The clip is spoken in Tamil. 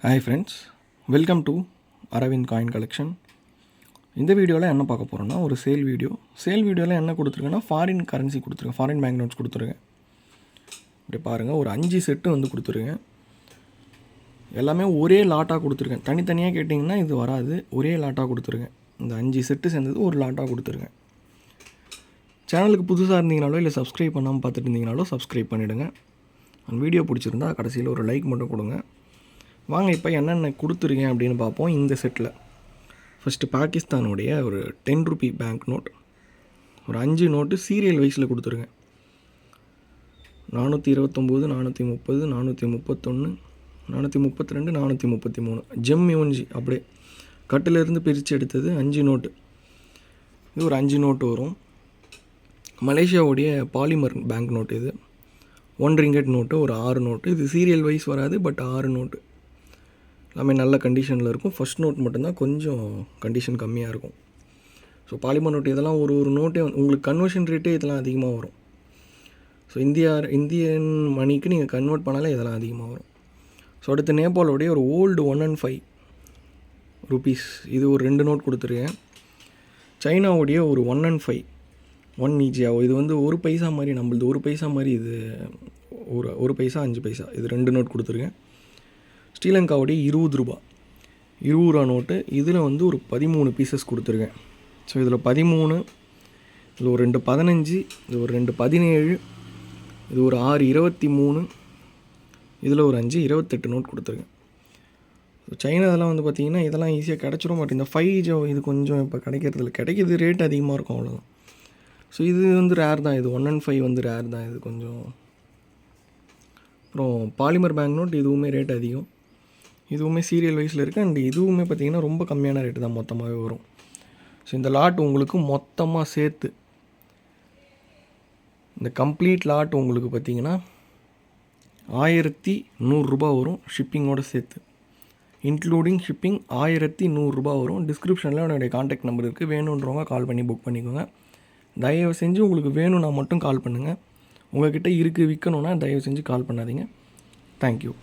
Hi friends, welcome to Aravind coin collection. இந்த வீடியோவில் என்ன பார்க்க போகிறோன்னா ஒரு சேல் வீடியோவில் என்ன கொடுத்துருக்கேன்னா ஃபாரின் கரன்சி கொடுத்துருக்கேன், ஃபாரின் பேங்க் நோட்ஸ் கொடுத்துருக்கேன். இப்படி பாருங்கள், ஒரு 5 செட்டு வந்து கொடுத்துருக்கேன். எல்லாமே ஒரே லாட்டாக கொடுத்துருக்கேன். தனித்தனியாக கேட்டிங்கன்னா இது வராது, ஒரே லாட்டாக கொடுத்துருக்கேன். இந்த 5 செட்டு சேர்ந்தது ஒரு லாட்டாக கொடுத்துருக்கேன். சேனலுக்கு புதுசாக இருந்தீங்கனாலோ இல்லை சப்ஸ்கிரைப் பண்ணாமல் பார்த்துட்டு இருந்தீங்கனாலோ சப்ஸ்கிரைப் பண்ணிவிடுங்க. அந்த வீடியோ பிடிச்சிருந்தா கடைசியில் ஒரு லைக் மட்டும் கொடுங்க. வாங்க இப்போ என்னென்ன கொடுத்துருக்கேன் அப்படின்னு பார்ப்போம். இந்த செட்டில் ஃபஸ்ட்டு பாகிஸ்தானுடைய ஒரு 10 ரூபி பேங்க் நோட், ஒரு 5 நோட்டு சீரியல் வைஸில் கொடுத்துருக்கேன். 429, 430, 431, 432, 433 ஜெம் யூன்ஜி அப்படியே கட்டிலேருந்து பிரித்து எடுத்தது 5 நோட்டு. இது ஒரு 5 நோட்டு வரும். மலேசியாவுடைய பாலிமர் பேங்க் நோட்டு, இது 1 ரிங்கெட் நோட்டு, ஒரு 6 நோட்டு. இது சீரியல் வைஸ் வராது, பட் 6 நோட்டு எல்லாமே நல்ல கண்டிஷனில் இருக்கும். ஃபஸ்ட் நோட் மட்டும்தான் கொஞ்சம் கண்டிஷன் கம்மியாக இருக்கும். ஸோ பாலிமர் நோட்டு இதெல்லாம் ஒரு நோட்டே உங்களுக்கு கன்வர்ஷன் ரேட்டே இதெல்லாம் அதிகமாக வரும். ஸோ இந்தியன் மணிக்கு நீங்கள் கன்வெர்ட் பண்ணாலே இதெல்லாம் அதிகமாக வரும். ஸோ அடுத்து நேபாளோடைய ஒரு ஓல்டு 105 ருபீஸ், இது ஒரு 2 நோட் கொடுத்துருக்கேன். சைனாவுடைய ஒரு 115 1 ஈஜியாவோ, இது வந்து 1 பைசா மாதிரி, நம்மளது 1 பைசா மாதிரி, இது ஒரு பைசா 5 பைசா, இது 2 நோட் கொடுத்துருக்கேன். ஸ்ரீலங்காவுடைய 20 ரூபா நோட்டு, இதில் வந்து ஒரு 13 பீசஸ் கொடுத்துருக்கேன். ஸோ இதில் 13, இதில் ஒரு 2 15, இது ஒரு 2 17, இது ஒரு 6 23, இதில் ஒரு 5 28 நோட் கொடுத்துருக்கேன். ஸோ சைனா இதெல்லாம் வந்து பார்த்திங்கன்னா இதெல்லாம் ஈஸியாக கிடச்சிடும். பட் இந்த 5 இது கொஞ்சம் இப்போ கிடைக்கிறது, கிடைக்கிது ரேட் அதிகமாக இருக்கும், அவ்வளோதான். ஸோ இது வந்து ரேர் தான், இது 115 வந்து ரேர் தான், இது கொஞ்சம். அப்புறம் பாலிமர் பேங்க் நோட், இதுவுமே ரேட் அதிகம், இதுவுமே சீரியல் வைஸில் இருக்குது. அண்ட் இதுவுமே பார்த்திங்கன்னா ரொம்ப கம்மியான ரேட்டு தான் மொத்தமாகவே வரும். ஸோ இந்த லாட் உங்களுக்கு மொத்தமாக சேர்த்து, இந்த கம்ப்ளீட் லாட் உங்களுக்கு பார்த்திங்கன்னா 1100 ரூபா வரும், ஷிப்பிங்கோடு சேர்த்து. இன்க்ளூடிங் ஷிப்பிங் 1100 ரூபா வரும். டிஸ்கிரிப்ஷனில் என்னுடைய கான்டாக்ட் நம்பர் இருக்குது, வேணுன்றவங்க கால் பண்ணி புக் பண்ணிக்கோங்க. தயவு செஞ்சு உங்களுக்கு வேணும்னா மட்டும் கால் பண்ணுங்கள். உங்கள்கிட்ட இருக்குது விற்கணுன்னா தயவு செஞ்சு கால் பண்ணாதீங்க. தேங்க்யூ.